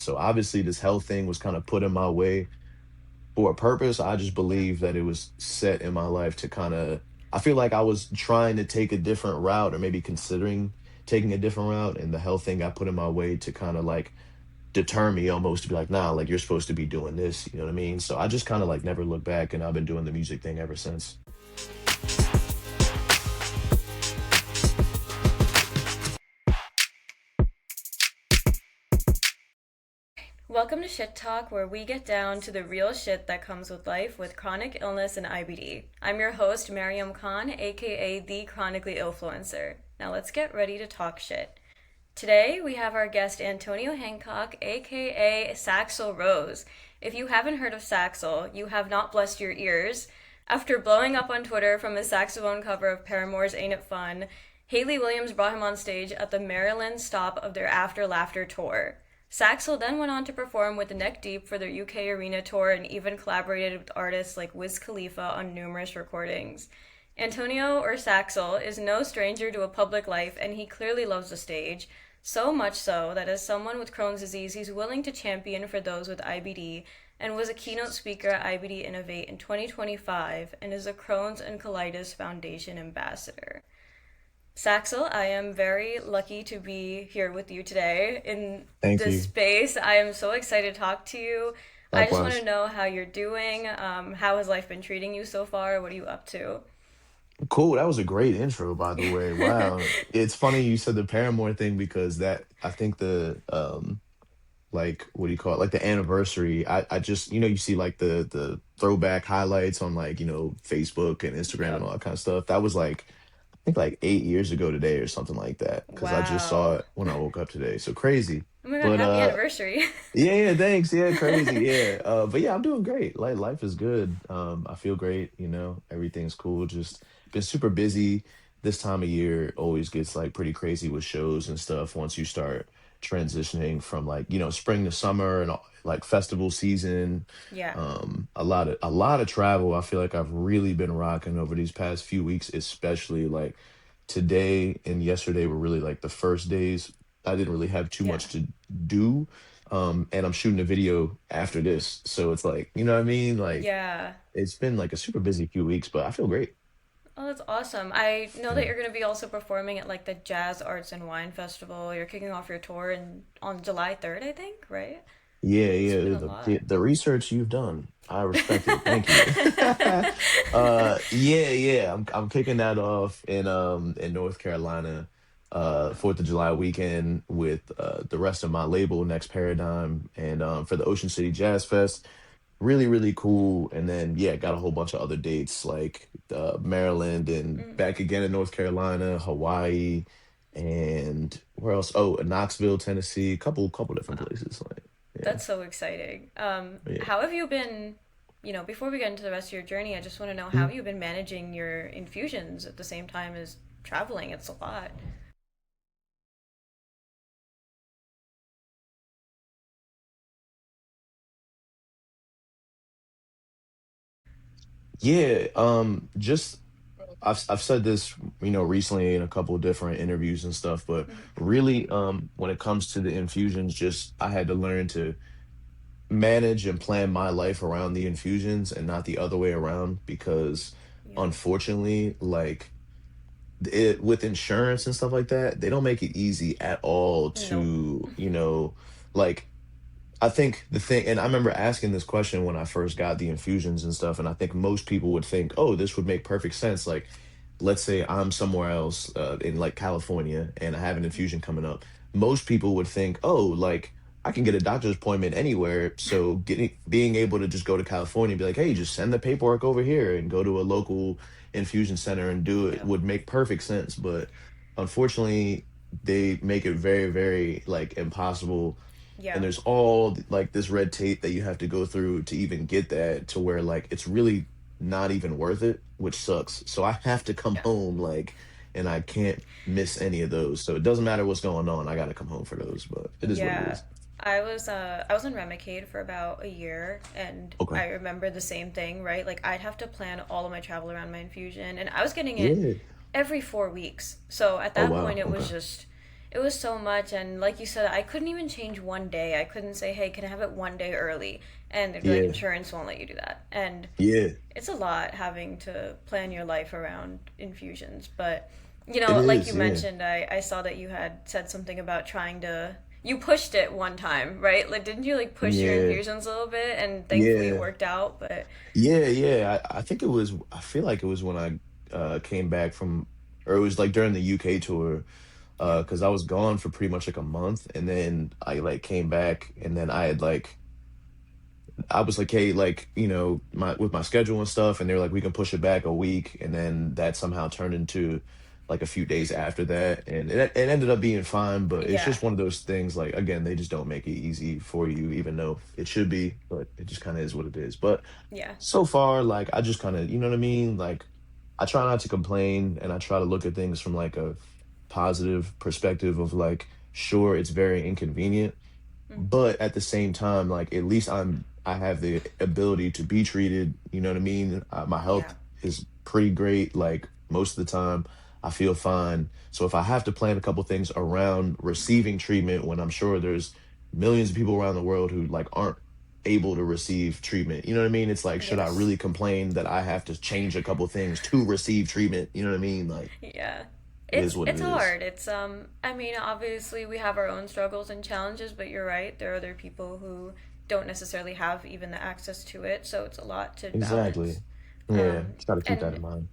So obviously this health thing was kind of put in my way for a purpose. I just Yeah. believe that it was set in my life to kind of, I feel like I was trying to take a different route or maybe considering taking a different route, and the health thing got put in my way to kind of like deter me almost to be like, nah, like you're supposed to be doing this, you know what I mean? So I just kind of like never look back, and I've been doing the music thing ever since. Welcome to Shit Talk, where we get down to the real shit that comes with life with chronic illness and IBD. I'm your host, Mariam Khan, aka the Chronically Influencer. Now let's get ready to talk shit. Today we have our guest Antonio Hancock, aka Saxl Rose. If you haven't heard of Saxl, you have not blessed your ears. After blowing up on Twitter from his saxophone cover of Paramore's Ain't It Fun, Hailey Williams brought him on stage at the Maryland stop of their After Laughter tour. Saxel then went on to perform with the Neck Deep for their UK arena tour and even collaborated with artists like Wiz Khalifa on numerous recordings. Antonio, or Saxel, is no stranger to a public life and he clearly loves the stage. So much so that as someone with Crohn's disease, he's willing to champion for those with IBD and was a keynote speaker at IBD Innovate in 2025 and is a Crohn's and Colitis Foundation ambassador. Saxel, I am very lucky to be here with you today in Thank this you. space. I am so excited to talk to you. I just want to Likewise. know how you're doing. How has life been treating you so far? What are you up to? Cool. That was a great intro, by the way. Wow. It's funny you said the Paramore thing because that I think the like what do you call it? Like the anniversary. I just you see like the throwback highlights on like, Facebook and Instagram and Yep. all that kind of stuff. That was like I think like 8 years ago today or something like that. Because I just saw Wow. it when I woke up today. So crazy. Oh my God, But happy anniversary. yeah, yeah, thanks. Yeah, crazy. Yeah. But yeah, I'm doing great. Like life is good. I feel great, everything's cool. Just been super busy. This time of year always gets like pretty crazy with shows and stuff once you start transitioning from like, spring to summer and like festival season. Yeah. A lot of travel. I feel like I've really been rocking over these past few weeks, especially like today and yesterday were really like the first days I didn't really have too Yeah. much to do. And I'm shooting a video after this. So it's like, you know what I mean? Like Yeah. it's been like a super busy few weeks, but I feel great. Oh, that's awesome. I know that Yeah. you're going to be also performing at like the Jazz Arts and Wine Festival. You're kicking off your tour on July 3rd, I think, right? Yeah, It's been yeah. a The lot. the research you've done, I respect it. Thank you. Yeah, yeah. I'm kicking that off in North Carolina, Fourth of July weekend with the rest of my label, Next Paradigm, and for the Ocean City Jazz Fest. Really, really cool. And then yeah, got a whole bunch of other dates like Maryland and Mm. back again in North Carolina, Hawaii, and where else? Oh, Knoxville, Tennessee, couple different Wow. places. Like, yeah. That's so exciting. Yeah. How have you been, before we get into the rest of your journey, I just want to know how Mm. have you been managing your infusions at the same time as traveling? It's a lot. Yeah, just I've said this, recently in a couple of different interviews and stuff, but Mhm. really, when it comes to the infusions, just I had to learn to manage and plan my life around the infusions and not the other way around because Yeah. unfortunately, like it with insurance and stuff like that, they don't make it easy at all Nope. to, like I think the thing, and I remember asking this question when I first got the infusions and stuff, and I think most people would think, oh, this would make perfect sense. Like, let's say I'm somewhere else in like California and I have an infusion coming up. Most people would think, oh, like I can get a doctor's appointment anywhere. So being able to just go to California and be like, hey, just send the paperwork over here and go to a local infusion center and do it Yep. would make perfect sense. But unfortunately, they make it very, very like impossible, Yeah. and there's all like this red tape that you have to go through to even get that to where like it's really not even worth it, which sucks. So I have to come Yeah. home like, and I can't miss any of those. So it doesn't matter what's going on, I got to come home for those, but it is what it Yeah. is. I was on Remicade for about a year and Okay. I remember the same thing, right? Like I'd have to plan all of my travel around my infusion and I was getting it Yeah. every 4 weeks. So at Oh that wow. point it was Okay. just it was so much, and like you said, I couldn't even change one day. I couldn't say, "Hey, can I have it one day early?" And they'd be like, Yeah. "Insurance won't let you do that." And Yeah. it's a lot having to plan your life around infusions. But It like you is. Yeah. mentioned, I saw that you had said something about trying to. You pushed it one time, right? Like, didn't you like push your Yeah. infusions a little bit, and thankfully it Yeah. worked out. But Yeah. Yeah. I think it was, I feel like it was when I came back from, or it was like during the UK tour, yeah, because I was gone for pretty much like a month, and then I like came back, and then I was like, hey, like, my with my schedule and stuff, and they were like, we can push it back a week, and then that somehow turned into like a few days after that, and it ended up being fine, but it's yeah, just one of those things, like, again, they just don't make it easy for you, even though it should be, but it just kind of is what it is. But yeah, so far, like, I just kind of, you know what I mean? Like, I try not to complain, and I try to look at things from like a positive perspective of like, sure, it's very inconvenient, mm, but at the same time, like, at least I have the ability to be treated, you know what I mean? My yeah, health is pretty great, like, most of the time I feel fine. So if I have to plan a couple things around receiving treatment when I'm sure there's millions of people around the world who like aren't able to receive treatment, you know what I mean? It's like, should I yes. really complain that I have to change a couple things to receive treatment? You know what I mean? Like, Yeah. it is what it It's is. hard. It's I mean, obviously we have our own struggles and challenges, but you're right. There are other people who don't necessarily have even the access to it, so it's a lot to Exactly. balance. Yeah, just gotta keep that And in mind.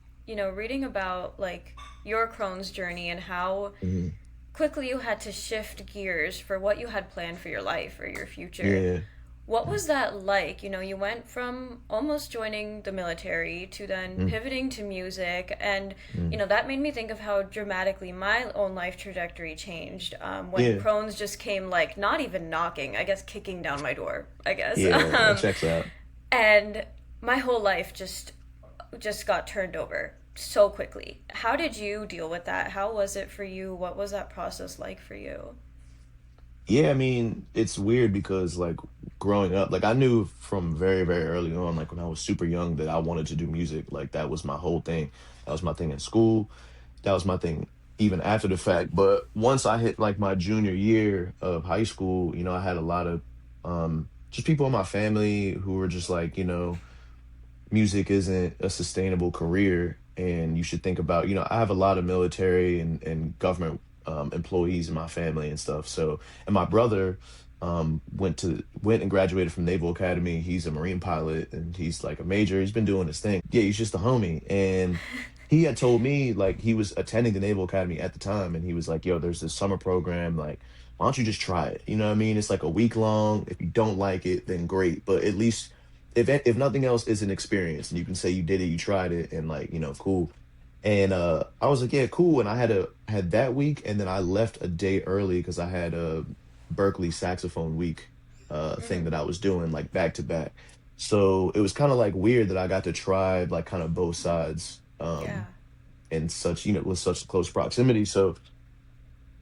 reading about like your Crohn's journey and how Hmm. quickly you had to shift gears for what you had planned for your life or your future. Yeah. What was that like? You went from almost joining the military to then pivoting to music, and Mm-hmm. that made me think of how dramatically my own life trajectory changed when Yeah. Crohn's just came, like, not even knocking, I guess kicking down my door, I guess. Yeah, that checks out. And my whole life just got turned over so quickly. How did you deal with that? How was it for you? What was that process like for you? Yeah, I mean, it's weird because like growing up, like I knew from very, very early on, like when I was super young, that I wanted to do music. Like that was my whole thing. That was my thing in school. That was my thing even after the fact. But once I hit like my junior year of high school, I had a lot of just people in my family who were just like, music isn't a sustainable career, and you should think about, I have a lot of military and government employees in my family and stuff. So, and my brother went and graduated from Naval Academy. He's a Marine pilot, and he's like a major. He's been doing his thing. Yeah, he's just a homie. And he had told me, like, he was attending the Naval Academy at the time, and he was like, yo, there's this summer program, like, why don't you just try it? You know what I mean? It's like a week long. If you don't like it, then great. But at least if nothing else, it's an experience, and you can say you did it, you tried it, and like, cool. And I was like, yeah, cool. And I had that week, and then I left a day early because I had a Berkeley saxophone week thing Mm, that I was doing like back to back. So it was kind of like weird that I got to try like kind of both sides yeah. in such, with such close proximity. So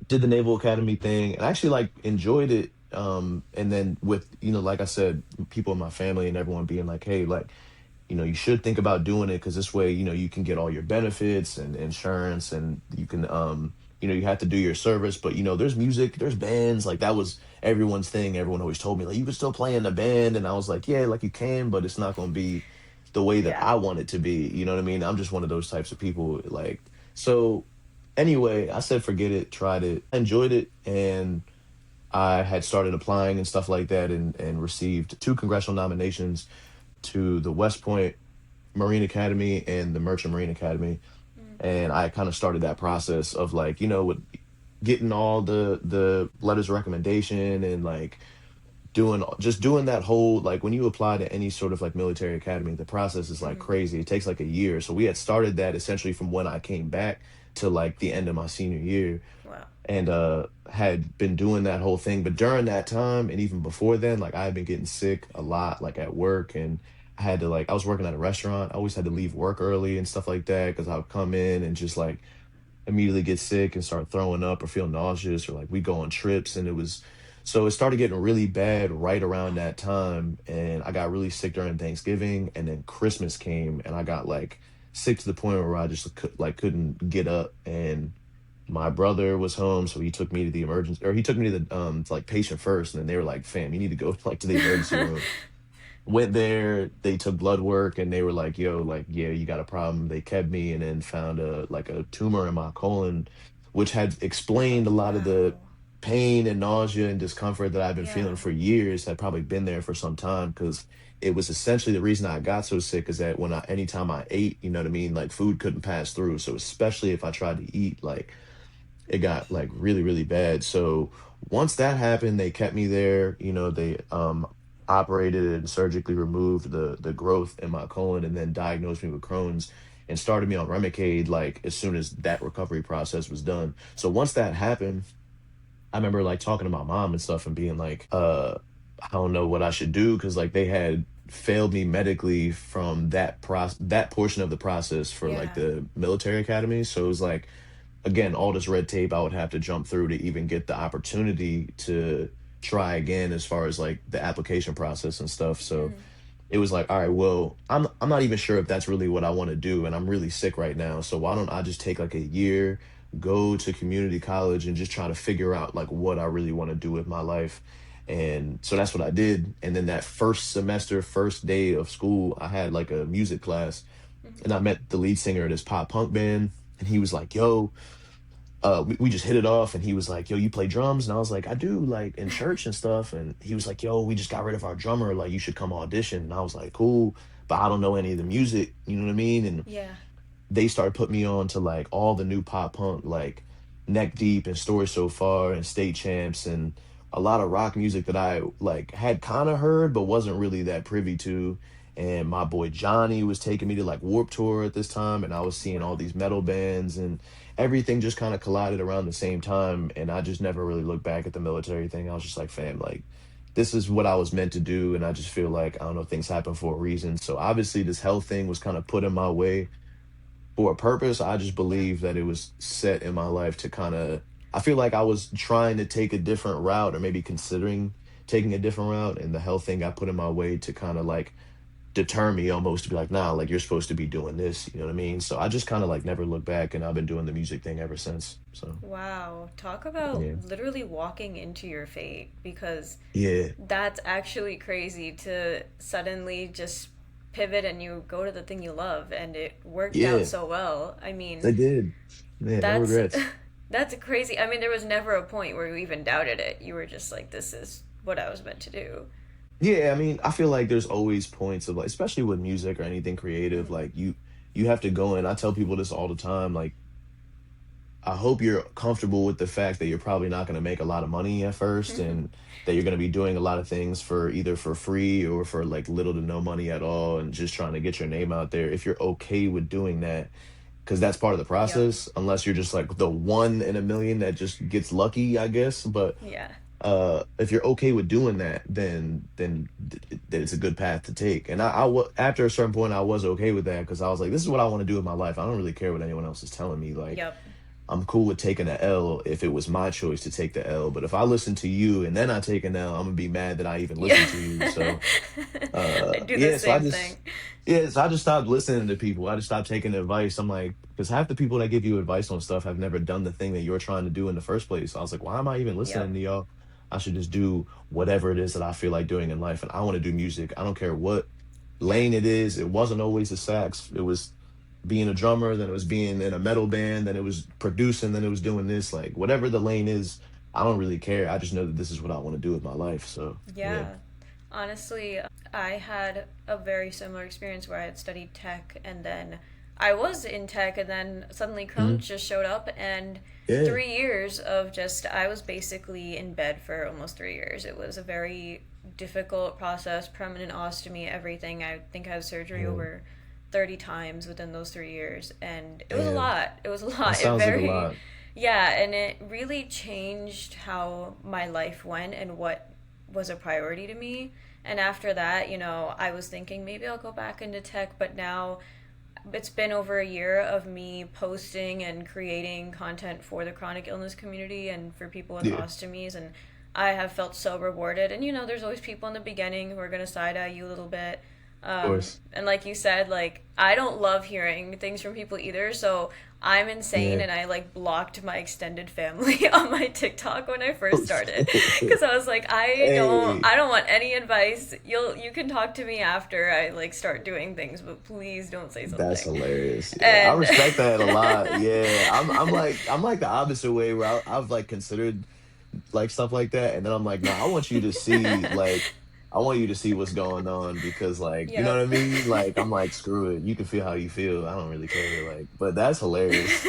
did the Naval Academy thing, and I actually like enjoyed it. And then with, like I said, people in my family and everyone being like, hey, like, you should think about doing it because this way, you can get all your benefits and insurance, and you can, you have to do your service, but there's music, there's bands, like that was everyone's thing. Everyone always told me like you could still play in the band, and I was like, yeah, like you can, but it's not going to be the way that Yeah. I want it to be. You know what I mean? I'm just one of those types of people. Like, so anyway, I said, forget it, tried it, I enjoyed it, and I had started applying and stuff like that, and received two congressional nominations to the West Point Marine Academy and the Merchant Marine Academy. Mm, And I kind of started that process of like, with getting all the letters of recommendation, and like doing that whole, like, when you apply to any sort of like military academy, the process is like mm, crazy. It takes like a year. So we had started that essentially from when I came back to like the end of my senior year, wow. and had been doing that whole thing. But during that time, and even before then, like, I had been getting sick a lot, like at work, and I had to, like, I was working at a restaurant, I always had to Mm, leave work early and stuff like that because I would come in and just like immediately get sick and start throwing up or feel nauseous, or like we go on trips, and it started getting really bad right around that time, and I got really sick during Thanksgiving, and then Christmas came, and I got like sick to the point where I just couldn't get up, and My brother was home, so he took me to the emergency, or he took me to like patient first, and then they were like, "Fam, you need to go like to the emergency room." Went there, they took blood work, and they were like, "Yo, like, yeah, you got a problem." They kept me, and then found a like a tumor in my colon, which had explained a lot of the Wow. pain and nausea and discomfort that I've been Yeah. feeling for years. Had probably been there for some time because it was essentially the reason I got so sick is that anytime I ate, you know what I mean, like food couldn't pass through. So especially if I tried to eat, like it got like really really bad. So once that happened, they kept me there. They operated and surgically removed the growth in my colon, and then diagnosed me with Crohn's and started me on Remicade like as soon as that recovery process was done. So once that happened, I remember like talking to my mom and stuff and being like, I don't know what I should do because like they had failed me medically from that portion of the process for like Yeah. the military academy. So it was like, again, all this red tape I would have to jump through to even get the opportunity to try again as far as like the application process and stuff. So Mm. it was like, all right, well, I'm not even sure if that's really what I want to do, and I'm really sick right now. So why don't I just take like a year, go to community college, and just try to figure out like what I really want to do with my life. And so that's what I did. And then that first semester, first day of school, I had like a music class, and I met the lead singer of this pop punk band, and he was like, "Yo, we just hit it off." And he was like, "Yo, you play drums?" And I was like, "I do, like in church and stuff." And he was like, "Yo, we just got rid of our drummer, like you should come audition." And I was like, "Cool, but I don't know any of the music, you know what I mean?" And Yeah. they started putting me on to like all the new pop punk, like Neck Deep and Story So Far and State Champs, and a lot of rock music that I like had kind of heard but wasn't really that privy to. And my boy Johnny was taking me to like Warp Tour at this time, and I was seeing all Wow. these metal bands, and everything just kind of collided around the same time. And I just never really looked back at the military thing. I was just like, fam, like this is what I was meant to do. And I just feel like, I don't know, things happen for a reason. So obviously this health thing was kind of put in my way for a purpose. I just Yeah. believe that it was set in my life to kind of, I feel like I was trying to take a different route, or maybe considering taking a different route. And the health thing got put in my way to kind of like deter me almost, to be like, nah, like you're supposed to be doing this. You know what I mean? So I just kind of like never looked back, and I've been doing the music thing ever since. So Wow. Talk about yeah. literally walking into your fate because Yeah. that's actually crazy to suddenly just pivot and you go to the thing you love and it worked out Yeah. so well. I mean, I did. Yeah. No that's regrets. that's crazy. I mean, there was never a point where you even doubted it. You were just like, this is what I was meant to do. Yeah, I mean, I feel like there's always points of like, especially with music or anything creative, Mm. like you have to go in. I tell people this all the time, like I hope you're comfortable with the fact that you're probably not going to make a lot of money at first, and that you're going to be doing a lot of things for either for free or for like little to no money at all, and just trying to get your name out there. If you're okay with doing that, because that's part of the Yep. process, unless you're just like the one in a million that just gets lucky, I guess. But Yeah. if you're okay with doing that, then it's a good path to take. And after a certain point, I was okay with that because I was like, this is what I want to do with my life. I don't really care what anyone else is telling me. Like, Yep. I'm cool with taking the L if it was my choice to take the L. But if I listen to you and then I take an L, I'm gonna be mad that I even Yeah. listened to you. So I do the yeah, so I same thing. just yeah, so I just stopped listening to people. I just stopped taking advice. I'm like, because half the people that give you advice on stuff have never done the thing that you're trying to do in the first place. So I was like, why am I even listening Yep. to y'all? I should just do whatever it is that I feel like doing in life. And I want to do music. I don't care what Yeah. lane it is. It wasn't always the sax. It was being a drummer, then it was being in a metal band, then it was producing, then it was doing this. Like whatever the lane is, I don't really care. I just know that this is what I want to do with my life. So yeah. Yeah. Honestly, I had a very similar experience where I had studied tech and then I was in tech and then suddenly Crohn's Mhm. just showed up and Yeah. 3 years of just, I was basically in bed for almost 3 years. It was a very difficult process, permanent ostomy, everything. I think I had surgery Damn. over 30 times within those 3 years and it was a Damn. lot. It was a That lot. It sounds like a very, lot. yeah, and it really changed how my life went and what was a priority to me. And after that, I was thinking maybe I'll go back into tech, but now it's been over a year of me posting and creating content for the chronic illness community and for people with Yeah. ostomies. And I have felt so rewarded. And there's always people in the beginning who are going to side eye you a little bit. Of course. And like you said, like, I don't love hearing things from people either. So I'm insane, Yeah. and I like blocked my extended family on my TikTok when I first started because I was like, Hey, I don't want any advice. You can talk to me after I like start doing things, but please don't say that's something. hilarious. Yeah, I And respect that a lot. Yeah, I'm like the opposite way where I've like considered like stuff like that, and then I'm like, no, I want you to see like I want you to see what's going on because like you know what yep. I mean. Like I'm like, screw it. You can feel how you feel. I don't really care. Like, but that's hilarious.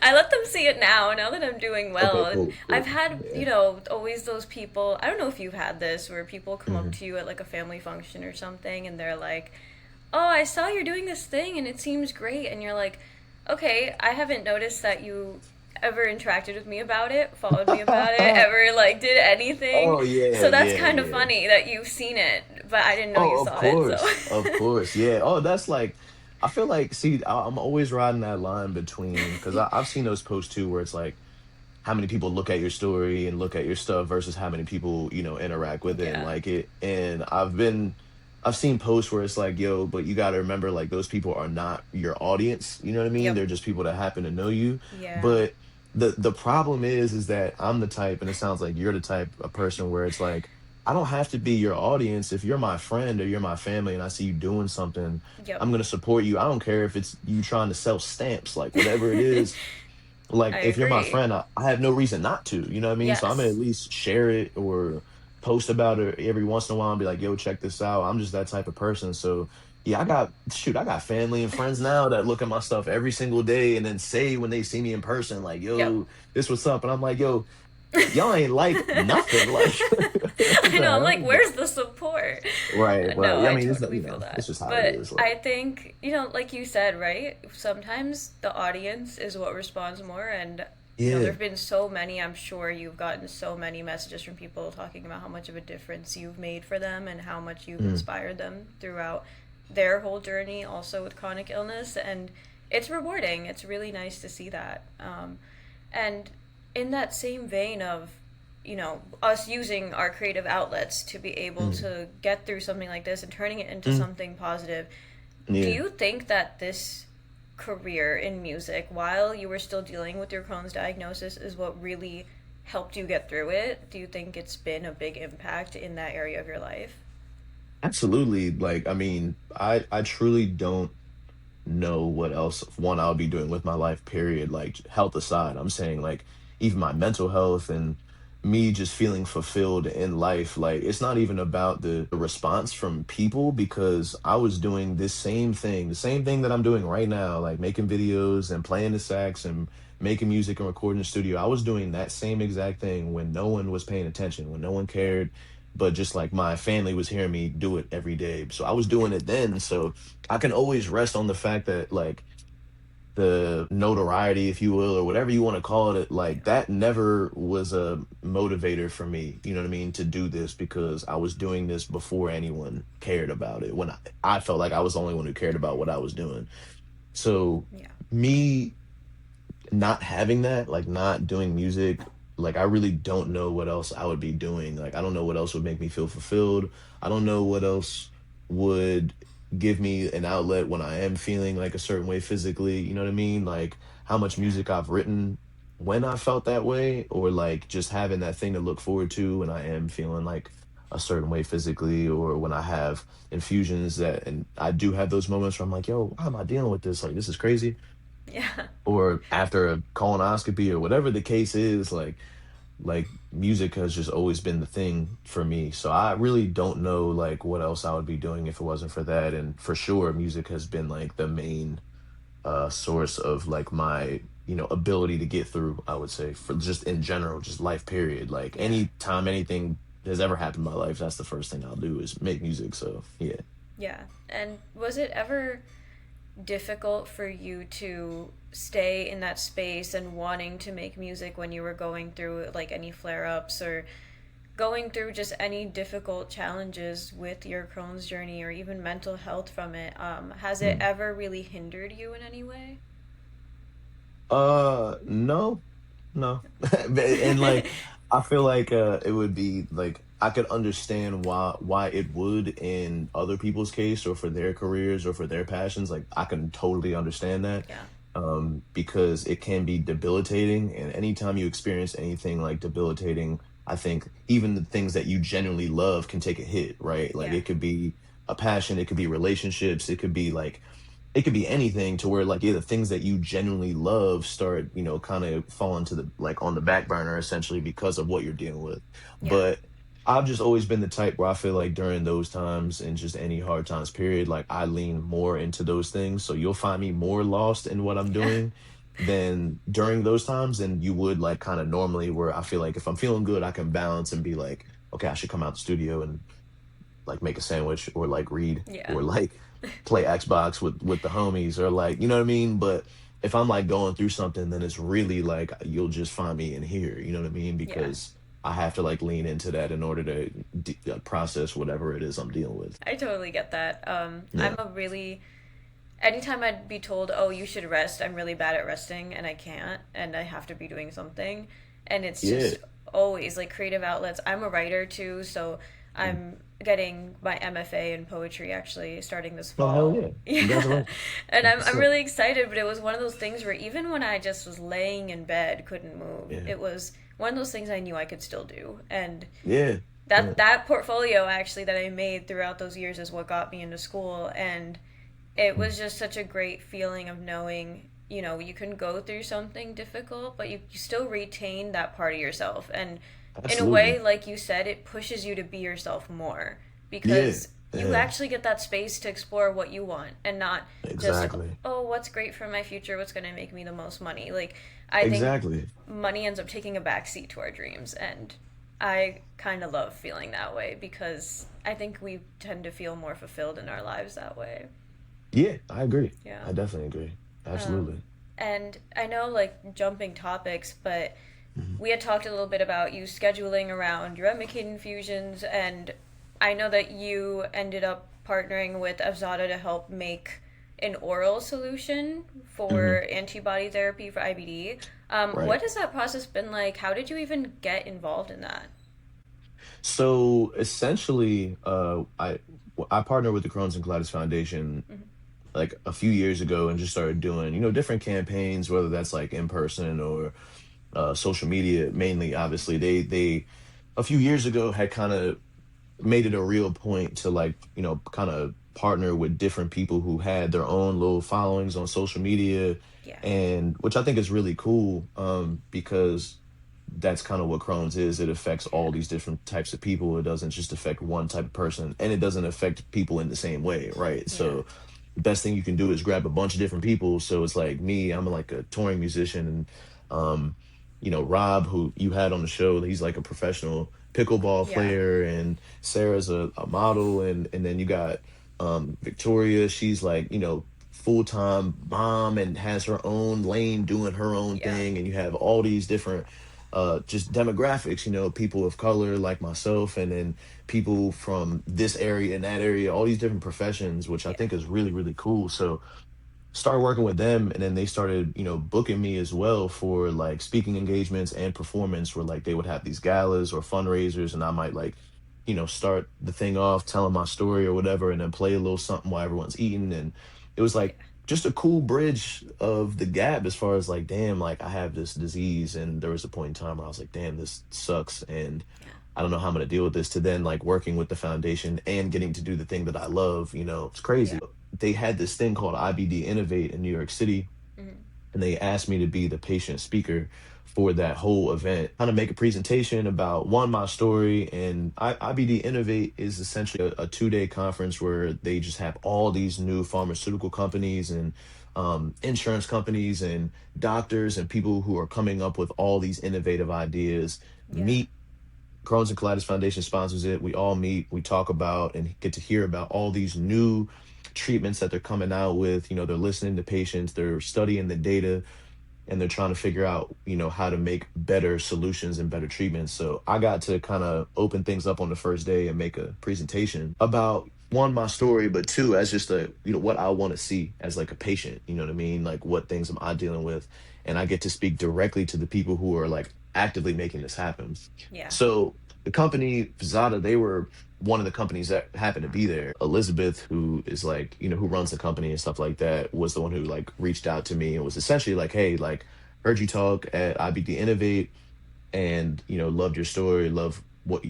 I let them see it now that I'm doing Okay, well. And cool, I've cool. had, Yeah. always those people. I don't know if you've had this where people come up Hmm. to you at like a family function or something and they're like, "Oh, I saw you're doing this thing and it seems great." And you're like, "Okay, I haven't noticed that you ever interacted with me about it, followed me about it, ever like did anything." Oh yeah, So that's yeah, kind of yeah. funny that you've seen it, but I didn't know you Oh, of saw it. So, course, of course, yeah. Oh, that's like, I feel like, see, I'm always riding that line between because I've seen those posts too, where it's like how many people look at your story and look at your stuff versus how many people interact with it and yeah. like it. And I've seen posts where it's like, yo, but you got to remember, like those people are not your audience. You know what I mean? Yep. They're just people that happen to know you. Yeah. But the problem is that I'm the type, and it sounds like you're the type of person where it's like, I don't have to be your audience. If you're my friend or you're my family and I see you doing something, Yep. I'm gonna support you. I don't care if it's you trying to sell stamps, like whatever it is. I Like if you're my agree. friend, I have no reason not to, you know what I mean? So I'm gonna at Yes. least share it or post about it every once in a while and be like, yo, check this out. I'm just that type of person. So yeah, I got family and friends now that look at my stuff every single day and then say when they see me in person, like, Yep. yo, this what's up. And I'm like, yo, y'all ain't like nothing. Like what I the know, I'm like, hell? where's the support? Right, right. No, Yeah, I I mean, totally feel it's that. just how it But is. Like, I think, like you said, right? Sometimes the audience is what responds more. And, there yeah. have been so many, I'm sure you've gotten so many messages from people talking about how much of a difference you've made for them and how much you've Mm, inspired them throughout their whole journey, also with chronic illness. And it's rewarding. It's really nice to see that. And in that same vein of, us using our creative outlets to be able mm, to get through something like this and turning it into mm, something positive, do yeah. you think that this career in music, while you were still dealing with your Crohn's diagnosis, is what really helped you get through it? Do you think it's been a big impact in that area of your life? Absolutely. Like, I mean, I truly don't know what else one I'll be doing with my life, period. Like health aside, I'm saying like even my mental health and me just feeling fulfilled in life. Like it's not even about the response from people because I was doing this the same thing that I'm doing right now, like making videos and playing the sax and making music and recording in the studio. I was doing that same exact thing when no one was paying attention, when no one Yeah. cared, but just like my family was hearing me do it every day. So I was doing it then. So I can always rest on the fact that like the notoriety, if you will, or whatever you want to call it, Yeah. like that never was a motivator for me, you know what I mean, to do this because I was doing this before anyone cared about it. When I felt like I was the only one who cared about what I was doing. So Yeah. me not having that, like not doing music, like I really don't know what else I would be doing. Like I don't know what else would make me feel fulfilled. I don't know what else would give me an outlet when I am feeling like a certain way physically. You know what I mean? Like how much Yeah. music I've written when I felt that way, or like just having that thing to look forward to when I am feeling like a certain way physically, or when I have infusions that, and I do have those moments where I'm like, yo, why am I dealing with this? Like, this is crazy, Yeah. or after a colonoscopy or whatever the case is, like music has just always been the thing for me. So I really don't know like what else I would be doing if it wasn't for that. And for sure music has been like the main source of like my ability to get through, I would say, for just in general, just life period. Like Yeah. anytime anything has ever happened in my life, that's the first thing I'll do is make music. So yeah. Yeah. And was it ever difficult for you to stay in that space and wanting to make music when you were going through like any flare ups or going through just any difficult challenges with your Crohn's journey or even mental health from it? Has it Mm. ever really hindered you in any way? No, no. And like I feel like it would be like I could understand why it would in other people's case or for their careers or for their passions. Like I can totally understand that. Yeah. because it can be debilitating. And anytime you experience anything like debilitating, I think even the things that you genuinely love can take a hit, right? Like Yeah. it could be a passion, it could be relationships, it could be anything to where like yeah, the things that you genuinely love start, kind of falling to the like on the back burner essentially because of what you're dealing with. Yeah. But I've just always been the type where I feel like during those times and just any hard times period, like I lean more into those things. So you'll find me more lost in what I'm Yeah. doing than during those times than you would like kind of normally, where I feel like if I'm feeling good, I can balance and be like, okay, I should come out the studio and like make a sandwich or like read Yeah. or like play Xbox with the homies or like, you know what I mean? But if I'm like going through something, then it's really like you'll just find me in here, you know what I mean? Yeah. Because I have to like lean into that in order to process whatever it is I'm dealing with. I totally get that. I'm Yeah. a really anytime I'd be told, "Oh, you should rest," I'm really bad at resting and I can't and I have to be doing something. And it's Yeah. just always like creative outlets. I'm a writer too, so Mm. I'm getting my MFA in poetry actually starting this Oh hell fall. yeah. Yeah. Congratulations. And That's I'm sick. really excited, but it was one of those things where even when I just was laying in bed, couldn't move, Yeah. it was one of those things I knew I could still do. And Yeah. Yeah. that portfolio actually that I made throughout those years is what got me into school, and it Mm. was just such a great feeling of knowing, you can go through something difficult, but you still retain that part of yourself. And in a way, Absolutely. like you said, it pushes you to be yourself more Yeah. because you Yeah. actually get that space to explore what you want and not just, Exactly. oh, what's great for my future? What's going to make me the most money? Like, I think Exactly. money ends up taking a backseat to our dreams. And I kind of love feeling that way because I think we tend to feel more fulfilled in our lives that way. Yeah, I agree. Yeah. I definitely agree. Um, Absolutely. and I know, like, jumping topics, but Mhm. we had talked a little bit about you scheduling around your Remicade infusions, and I know that you ended up partnering with Avzada to help make an oral solution Mhm. for antibody therapy for IBD. Right. What has that process been like? How did you even get involved in that? So essentially, I partnered with the Crohn's and Colitis Foundation Hmm. like a few years ago and just started doing, different campaigns, whether that's like in person or social media. Mainly, obviously, they a few years ago had kind of made it a real point to like, kind of partner with different people who had their own little followings on social media, Yeah. and which I think is really cool, because that's kind of what Crohn's is. It affects all Yeah. these different types of people. It doesn't just affect one type of person, and it doesn't affect people in the same way, right? Yeah. So the best thing you can do is grab a bunch of different people. So it's like me, I'm like a touring musician, and Rob, who you had on the show, he's like a professional pickleball Yeah. player, and Sarah's a model, and then you got Victoria, she's like, full-time mom and has her own lane doing her own Yeah. thing, and you have all these different just demographics, people of color like myself, and then people from this area and that area, all these different professions, which I Yeah. think is really, really cool. So started working with them, and then they started, booking me as well for like speaking engagements and performance, where like they would have these galas or fundraisers, and I might like, start the thing off telling my story or whatever, and then play a little something while everyone's eating. And it was Yeah. like just a cool bridge of the gap as far as like, damn, like I have this disease, and there was a point in time where I was like, damn, this sucks, and Yeah. I don't know how I'm gonna deal with this, to then like working with the foundation and getting to do the thing that I love, it's crazy. Yeah. They had this thing called IBD Innovate in New York City, Hmm. and they asked me to be the patient speaker for that whole event, kind of make a presentation about one, my story. And IBD Innovate is essentially a 2-day conference where they just have all these new pharmaceutical companies and insurance companies and doctors and people who are coming up with all these innovative ideas Yeah. meet. Crohn's and Colitis Foundation sponsors it. We all meet, we talk about and get to hear about all these new treatments that they're coming out with. They're listening to patients, they're studying the data, and they're trying to figure out, how to make better solutions and better treatments. So I got to kind of open things up on the first day and make a presentation about one, my story, but two, as just what I want to see as like a patient, you know what I mean? Like what things am I dealing with? And I get to speak directly to the people who are like actively making this happen. Yeah. So the company Zada, they were one of the companies that happened to be there. Elizabeth, who is like, who runs the company and stuff like that, was the one who like reached out to me and was essentially like, hey, like, heard you talk at IBD Innovate, and loved your story, love what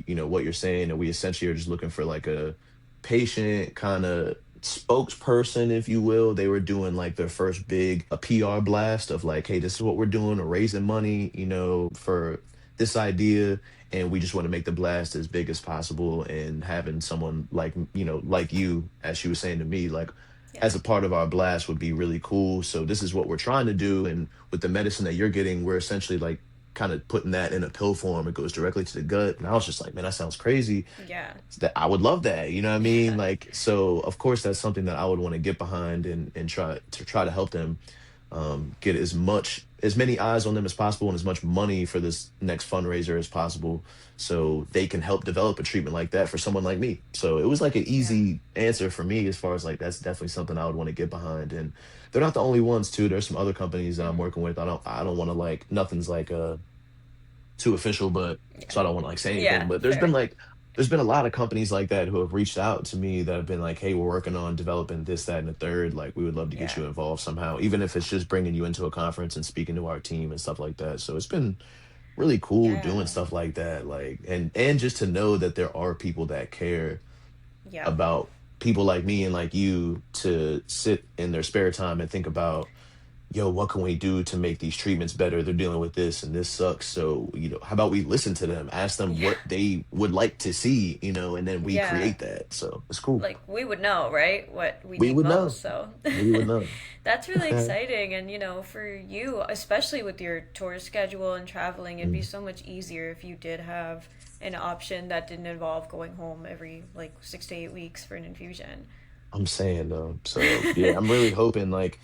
you're saying, and we essentially are just looking for like a patient kind of spokesperson, if you will. They were doing like their first big a PR blast of like, hey, this is what we're doing, we're raising money, for this idea, and we just want to make the blast as big as possible, and having someone like like you, as she was saying to me, like Yeah. as a part of our blast would be really cool. So this is what we're trying to do, and with the medicine that you're getting, we're essentially like kind of putting that in a pill form. It goes directly to the gut. And I was just like, man, that sounds crazy. Yeah. That I would love that. You know what I mean? Yeah. Like, so of course that's something that I would want to get behind, and try to help them get as many eyes on them as possible, and as much money for this next fundraiser as possible, so they can help develop a treatment like that for someone like me. So it was like an Yeah. easy answer for me, as far as like that's definitely something I would want to get behind. And they're not the only ones too. There's some other companies that I'm Hmm. working with. I don't want to like, nothing's like too official, but Yeah. so I don't want to like say anything. Yeah. But Fair. there's been a lot of companies like that who have reached out to me that have been like, hey, we're working on developing this, that, and the third. Like, we would love to get Yeah. you involved somehow, even if it's just bringing you into a conference and speaking to our team and stuff like that. So it's been really cool doing Yeah. stuff like that. Like, and just to know that there are people that care Yeah. about people like me and like you, to sit in their spare time and think about, yo, what can we do to make these treatments better? They're dealing with this and this sucks. So, how about we listen to them, ask them Yeah. what they would like to see, and then we Yeah. create that. So it's cool. Like we would know, right? What we We need would know. most. So We would know. that's really exciting. And, for you, especially with your tour schedule and traveling, it'd be Mm. so much easier if you did have an option that didn't involve going home every like 6 to 8 weeks for an infusion. I'm saying though. So yeah, I'm really hoping like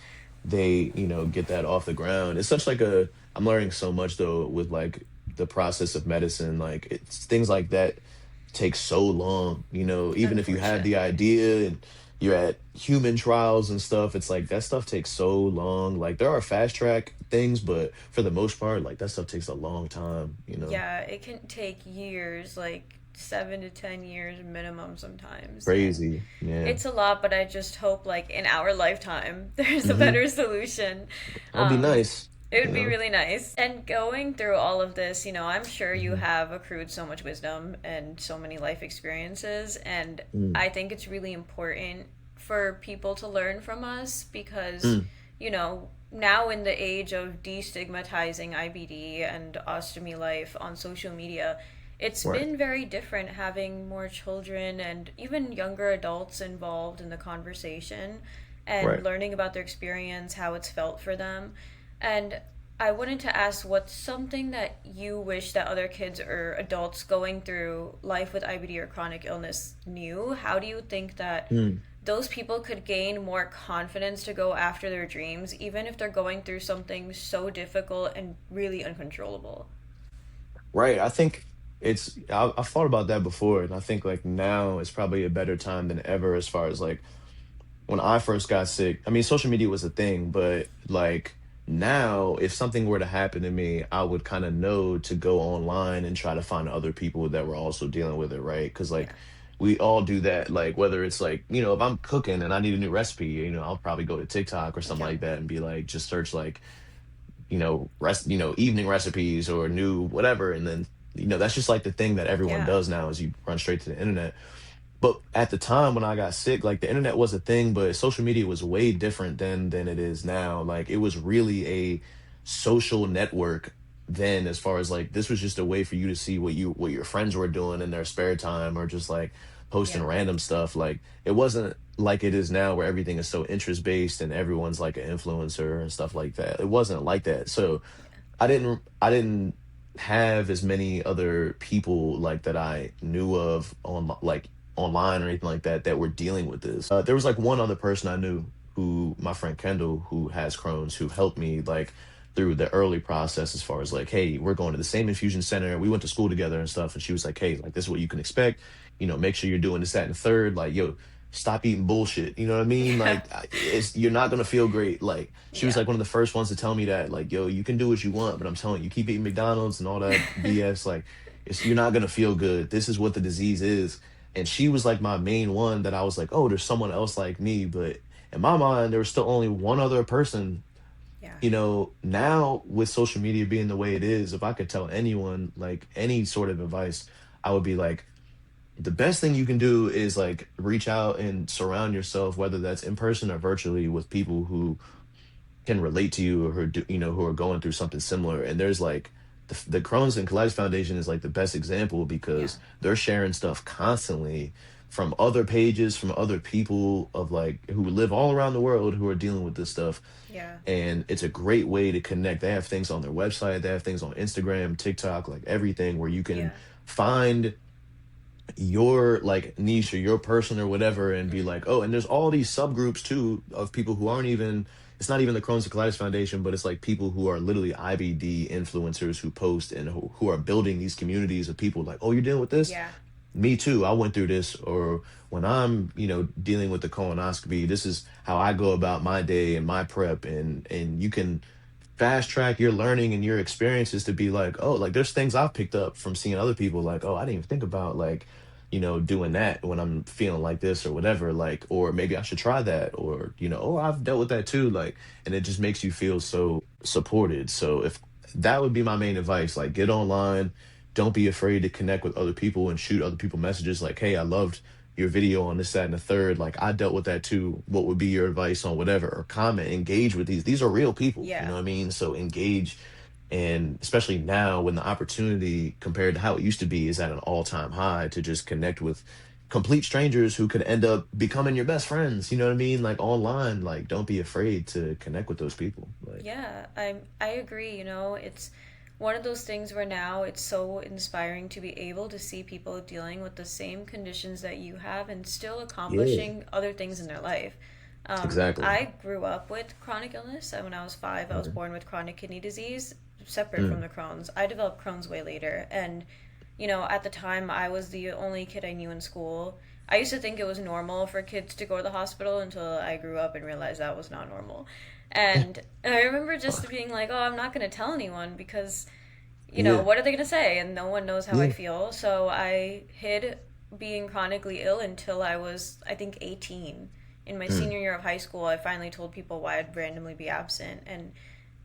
they, get that off the ground. It's such like I'm learning so much though with like the process of medicine. Like, it's things like that take so long, even if you have the Unfortunately. idea and you're at human trials and stuff, it's like that stuff takes so long. Like, there are fast track things, but for the most part, like that stuff takes a long time. Yeah, it can take years, like 7 to 10 years minimum sometimes. And Crazy. Yeah. it's a lot, but I just hope, like, in our lifetime, there's a Hmm. better solution. That'd be Um, nice, it you would be know. really nice. And going through all of this, I'm sure you Hmm. have accrued so much wisdom and so many life experiences. And Mm. I think it's really important for people to learn from us because, Mm. now in the age of destigmatizing IBD and ostomy life on social media, it's Right. been very different having more children and even younger adults involved in the conversation and Right. learning about their experience, how it's felt for them. And I wanted to ask, what's something that you wish that other kids or adults going through life with IBD or chronic illness knew? How do you think that Mm. those people could gain more confidence to go after their dreams, even if they're going through something so difficult and really uncontrollable? Right. I think I've thought about that before, and I think like now is probably a better time than ever, as far as like when I first got sick. I mean, social media was a thing, but like now, if something were to happen to me, I would kind of know to go online and try to find other people that were also dealing with it, right? Because like Yeah. we all do that. Like, whether it's like, if I'm cooking and I need a new recipe, I'll probably go to TikTok or something Yeah. like that and be like, just search like, evening recipes or new whatever. And then, that's just like the thing that everyone Yeah. does now, is you run straight to the internet. But at the time when I got sick, like the internet was a thing, but social media was way different than it is now. Like, it was really a social network then, as far as like this was just a way for you to see what your friends were doing in their spare time, or just like posting Yeah. random stuff. Like, it wasn't like it is now, where everything is so interest based and everyone's like an influencer and stuff like that. It wasn't like that. So I didn't have as many other people like that I knew of on like online or anything like that that were dealing with this. There was like one other person I knew, who my friend Kendall, who has Crohn's, who helped me like through the early process, as far as like, hey, we're going to the same infusion center. We went to school together and stuff. And she was like, hey, like, this is what you can expect. Make sure you're doing this, that, and the third. Like, yo, stop eating bullshit. You know what I mean? Yeah. Like, you're not gonna feel great. Like, she was Yeah. like one of the first ones to tell me that, like, yo, you can do what you want, but I'm telling you, keep eating McDonald's and all that BS. Like, you're not gonna feel good. This is what the disease is. And she was like my main one that I was like, oh, there's someone else like me. But in my mind, there was still only one other person. Yeah. Now with social media being the way it is, if I could tell anyone like any sort of advice, I would be like, the best thing you can do is like reach out and surround yourself, whether that's in person or virtually, with people who can relate to you or who are going through something similar. And there's like the Crohn's and Colitis Foundation is like the best example Yeah. because they're sharing stuff constantly from other pages, from other people of like who live all around the world who are dealing with this stuff. Yeah. And it's a great way to connect. They have things on their website, they have things on Instagram, TikTok, like everything where you can Yeah. find your like niche or your person or whatever and be Mm. like, oh, and there's all these subgroups too of people who aren't even, it's not even the Crohn's and Colitis Foundation, but it's like people who are literally IBD influencers who post and who are building these communities of people like, oh, you're dealing with this? Yeah. Me too. I went through this. Or when I'm, dealing with the colonoscopy, this is how I go about my day and my prep. And you can fast track your learning and your experiences to be like, oh, like there's things I've picked up from seeing other people like, oh, I didn't even think about like, doing that when I'm feeling like this or whatever, like, or maybe I should try that, or, oh, I've dealt with that too. Like, and it just makes you feel so supported. So if that would be my main advice, like get online, don't be afraid to connect with other people and shoot other people messages like, hey, I loved your video on this, that, and the third. Like I dealt with that too. What would be your advice on whatever? Or comment, engage with these. These are real people. You know Yeah. what I mean? So engage. And especially now when the opportunity compared to how it used to be is at an all-time high to just connect with complete strangers who could end up becoming your best friends. You know what I mean? Like online, like don't be afraid to connect with those people. Like, Yeah, I agree, it's one of those things where now it's so inspiring to be able to see people dealing with the same conditions that you have and still yeah, accomplishing other things in their life. exactly. I grew up with chronic illness. When I was 5, I was Okay. born with chronic kidney disease, separate from Mm, the Crohn's. I developed Crohn's way later, and at the time, I was the only kid I knew in school. I used to think it was normal for kids to go to the hospital until I grew up and realized that was not normal. And I remember just being like, oh, I'm not going to tell anyone because, yeah, what are they going to say? And no one knows how I yeah. feel. So I hid being chronically ill until I was, I think, 18. In my Mm, senior year of high school, I finally told people why I'd randomly be absent. And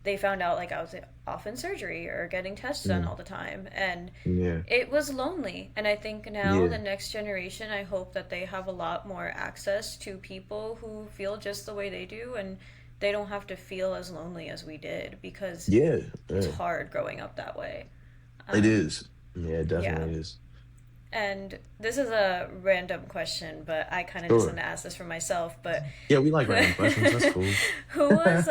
they found out like I was off in surgery or getting tests done mm, all the time. And yeah, it was lonely. And I think now the yeah, next generation, I hope that they have a lot more access to people who feel just the way they do, and they don't have to feel as lonely as we did because yeah, it's yeah. hard growing up that way. It Um, is. Yeah, it yeah. definitely is. And this is a random question, but I kind of just want Sure. to ask this for myself. But Yeah, we like random questions. That's cool. who was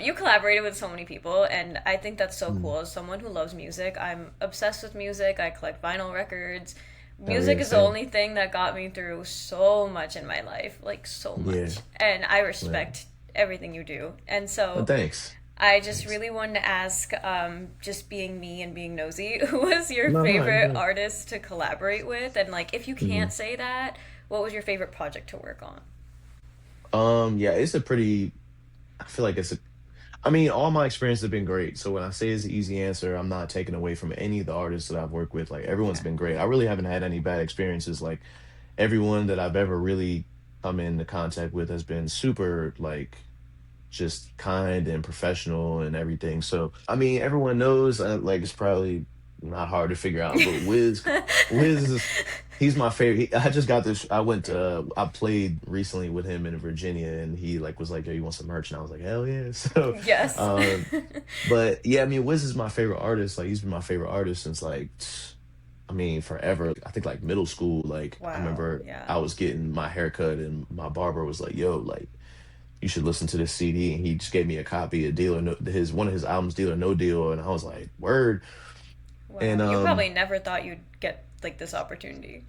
you collaborated with so many people, and I think that's so Mm. cool. As someone who loves music, I'm obsessed with music. I collect vinyl records. Oh Music yeah, is the same. only thing that got me through so much in my life, like so Yeah, much. And I yeah. respect everything you do. And Well, so thanks. I just Thanks. really wanted to ask, just being me and being nosy, who was your No, no, you're favorite good. artist to collaborate with? And like, if you can't Mhm. say that, what was your favorite project to work on? Yeah, it's a pretty. I feel like it's a. I mean, all my experiences have been great. So when I say it's an easy answer, I'm not taking away from any of the artists that I've worked with. Like everyone's Yeah. been great. I really haven't had any bad experiences. Like everyone that I've ever really come into contact with has been super like just kind and professional and everything. So I mean, everyone knows like it's probably not hard to figure out, but Wiz is he's my favorite. I just got this. I played recently with him in Virginia, and he like was like, "Yo, you want some merch?" And I was like, "Hell yeah!" So, Yes. um, but yeah, I mean, Wiz is my favorite artist. Like he's been my favorite artist since like. I mean, forever. I think like middle school. Like I Wow. remember Yeah. I was getting my haircut, and my barber was like, "Yo, like you should listen to this CD." And he just gave me a copy of Deal or No, his one of his albums, Deal or No Deal, and I was like, "Word." And Wow. You probably never thought you'd get like this opportunity.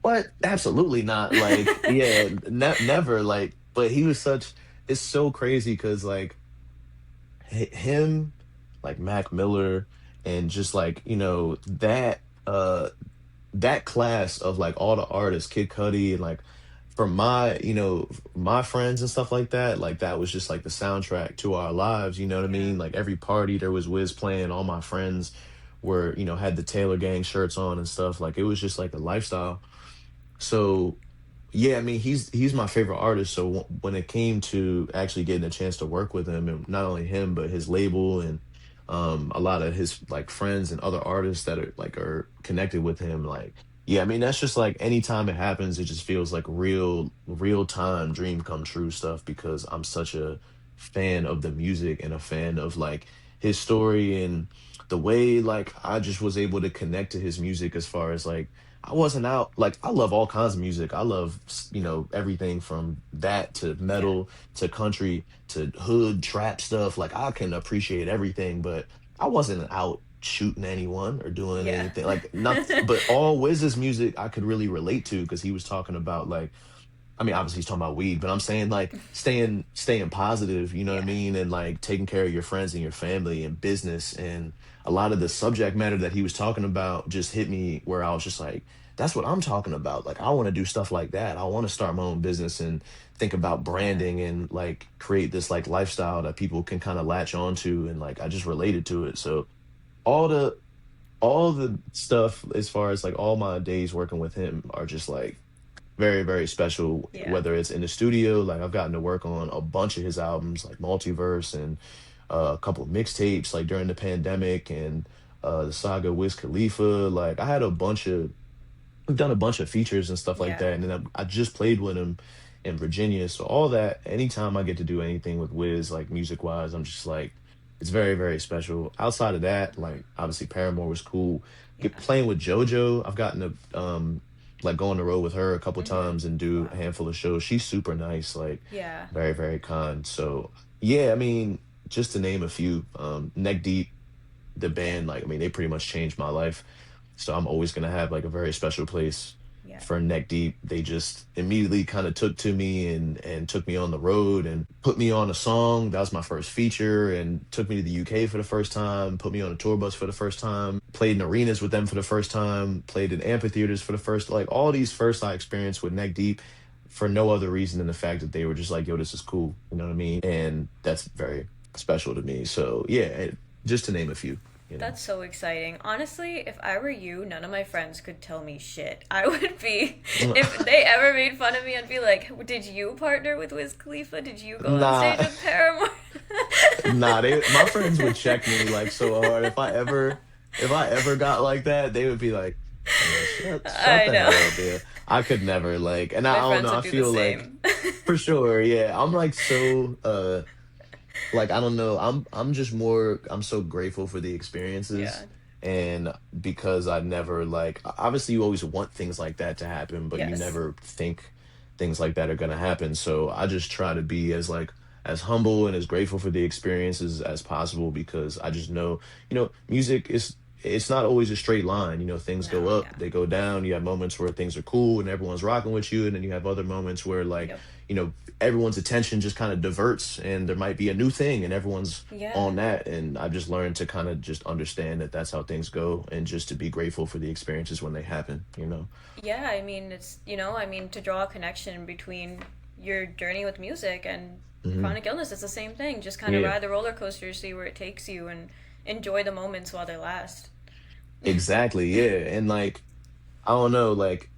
what? Absolutely not. Like, yeah, never. Like, but he was such. It's so crazy because like him, like Mac Miller, and just like that class of like all the artists, Kid Cudi, and like for my friends and stuff like that, like that was just like the soundtrack to our lives. You know what I Yeah. mean? Like every party there was Wiz playing. All my friends were, had the Taylor Gang shirts on and stuff. Like it was just like a lifestyle. So yeah, I mean, he's my favorite artist. So when it came to actually getting a chance to work with him, and not only him, but his label and a lot of his like friends and other artists that are connected with him, like yeah, I mean, that's just like anytime it happens, it just feels like real time dream come true stuff because I'm such a fan of the music and a fan of like his story and the way like I just was able to connect to his music as far as like I wasn't out like I love all kinds of music. I love everything from that to Yeah. metal to country to hood trap stuff. Like I can appreciate everything, but I wasn't out shooting anyone or doing Yeah. anything like not. But all Wiz's music I could really relate to because he was talking about like I mean, obviously he's talking about weed, but I'm saying like staying positive, you know what I Yeah. mean? And like taking care of your friends and your family and business. And a lot of the subject matter that he was talking about just hit me where I was just like, that's what I'm talking about. Like I want to do stuff like that. I want to start my own business and think about Yeah. branding and like create this like lifestyle that people can kind of latch onto and like I just related to it. So all the all the stuff as far as like all my days working with him are just like very special Yeah. whether it's in the studio like I've gotten to work on a bunch of his albums like multiverse and a couple of mixtapes like during the pandemic and the saga Wiz Khalifa like I had a bunch of we've done a bunch of features and stuff like Yeah. that and then I just played with him in Virginia so all that anytime I get to do anything with Wiz like music wise I'm just like it's very special outside of that like obviously Paramore was cool get Yeah. playing with JoJo I've gotten to like go on the road with her a couple Mm-hmm. times and do a Wow. handful of shows she's super nice like Yeah. very kind so yeah I mean just to name a few Neck Deep the Yeah. band like I mean they pretty much changed my life so I'm always going to have like a very special place Yeah. for Neck Deep. They just immediately kind of took to me and took me on the road and put me on a song. That was my first feature and took me to the UK for the first time, put me on a tour bus for the first time, played in arenas with them for the first time, played in amphitheaters for the first like all these first I experienced with Neck Deep for no other reason than the fact that they were just like, yo, this is cool. You know what I mean? And that's very special to me. So yeah, just to name a few, you know. That's so exciting. Honestly, if I were you, none of my friends could tell me shit. I would be, if they ever made fun of me, I'd be like, did you partner with Wiz Khalifa? Did you go on Nah, stage with Paramore? nah, my friends would check me like so hard. If I ever got like that, they would be like, "Man, shut I the know. hell up, there." I could never like, and My I don't friends know. would I do the feel like same. for sure, yeah. I'm like so like I don't know. I'm just more. I'm so grateful for the experiences, Yeah. and because I never like. Obviously, you always want things like that to happen, but you Yes. never think things like that are gonna happen. So I just try to be as like as humble and as grateful for the experiences as possible because I just know, music is it's not always a straight line. Things go No, up, yeah. they go down. You have moments where things are cool and everyone's rocking with you, and then you have other moments where like, Yep. you know, everyone's attention just kind of diverts and there might be a new thing and everyone's Yeah. on that. And I've just learned to kind of just understand that that's how things go and just to be grateful for the experiences when they happen. Yeah, I mean, to draw a connection between your journey with music and Hmm. chronic illness, it's the same thing. Just kind of Yeah, ride the roller coaster, see where it takes you, and enjoy the moments while they last. exactly. Yeah. And like, I don't know, like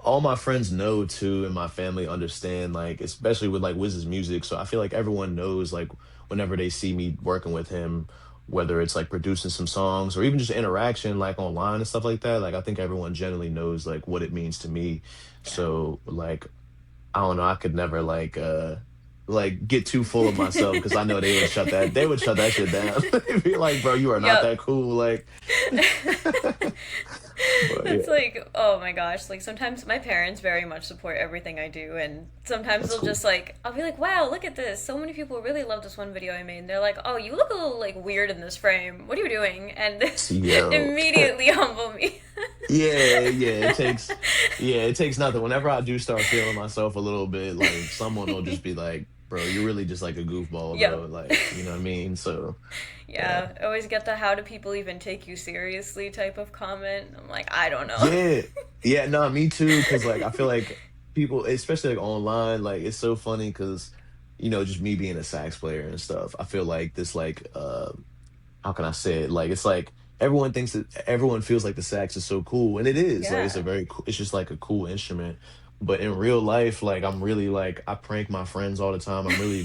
all my friends know too, and my family understand, like, especially with like Wiz's music. So I feel like everyone knows, like, whenever they see me working with him, whether it's like producing some songs or even just interaction, like online and stuff like that. Like, I think everyone generally knows like what it means to me. Yeah. So, like, I don't know, I could never like get too full of myself because I know they would shut that shit down. They'd be like, bro, you are not Yep. that cool. Like, but It's yeah, like, oh my gosh, like sometimes my parents very much support everything I do, and sometimes that's they'll cool. just like, I'll be like, wow, look at this. So many people really love this one video I made. And they're like, oh, you look a little like weird in this frame. What are you doing? And Yo. immediately humble me. Yeah, it takes nothing. Whenever I do start feeling myself a little bit, like someone will just be like, "Bro, you're really just like a goofball, bro." Yep. Like, you know what I mean? So, yeah, Yeah, I always get the how do people even take you seriously type of comment. I'm like, I don't know. yeah, yeah. No, me too. Because like, I feel like people, especially like online, like it's so funny because just me being a sax player and stuff. I feel like this, like, how can I say it? Like, it's like everyone feels like the sax is so cool, and it is. Like it's a Yeah. very it's just like a cool instrument. But in real life, like I'm really like I prank my friends all the time. I'm really